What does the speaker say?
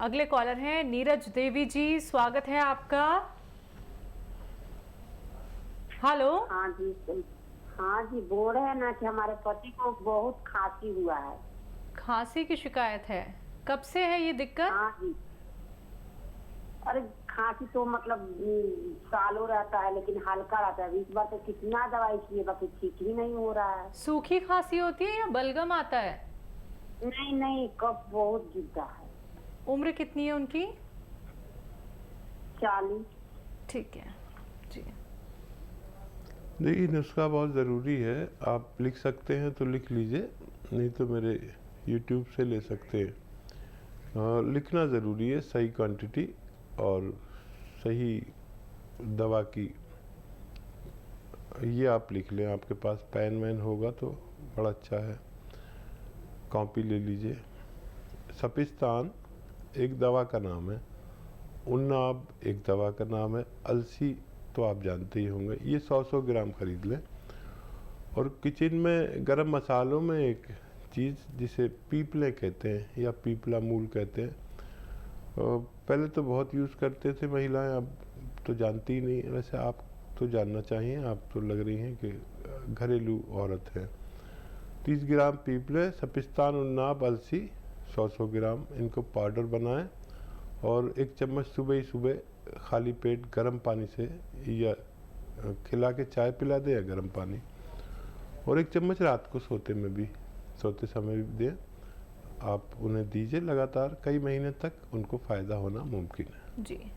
अगले कॉलर हैं नीरज देवी जी, स्वागत है आपका। हेलो। हाँ जी। हाँ जी, बोल रहे हैं ना कि हमारे पति को बहुत खांसी हुआ है। खांसी की शिकायत है, कब से है ये दिक्कत? हाँ जी। अरे खांसी तो मतलब सालों रहता है, लेकिन हल्का रहता है। इस बार तो कितना दवाई किए, बाकी ठीक ही नहीं हो रहा है। सूखी खांसी होती है या बलगम आता है? नहीं नहीं, कफ बहुत गिरता है। उम्र कितनी है उनकी? 40। ठीक है जी। देखिए, नुस्खा बहुत ज़रूरी है। आप लिख सकते हैं तो लिख लीजिए, नहीं तो मेरे YouTube से ले सकते हैं। लिखना ज़रूरी है, सही क्वांटिटी और सही दवा की। ये आप लिख लें, आपके पास पेन वैन होगा तो बड़ा अच्छा है। कॉपी ले लीजिए। सपिस्तान एक दवा का नाम है, उन्नाब एक दवा का नाम है, अलसी तो आप जानते ही होंगे। ये 100-100 ग्राम खरीद लें। और किचन में गरम मसालों में एक चीज़ जिसे पीपले कहते हैं या पीपला मूल कहते हैं, पहले तो बहुत यूज़ करते थे महिलाएं, अब तो जानती ही नहीं। वैसे आप तो जानना चाहिए, आप तो लग रही हैं कि घरेलू औरत हैं। 30 ग्राम पीपले, सपिस्तान, उन्नाब, अलसी 100-100 ग्राम, इनको पाउडर बनाएं और 1 चम्मच सुबह ही सुबह खाली पेट गर्म पानी से या खिला के चाय पिला दें या गर्म पानी, और 1 चम्मच रात को सोते समय भी दें। आप उन्हें दीजिए लगातार, कई महीने तक उनको फ़ायदा होना मुमकिन है जी।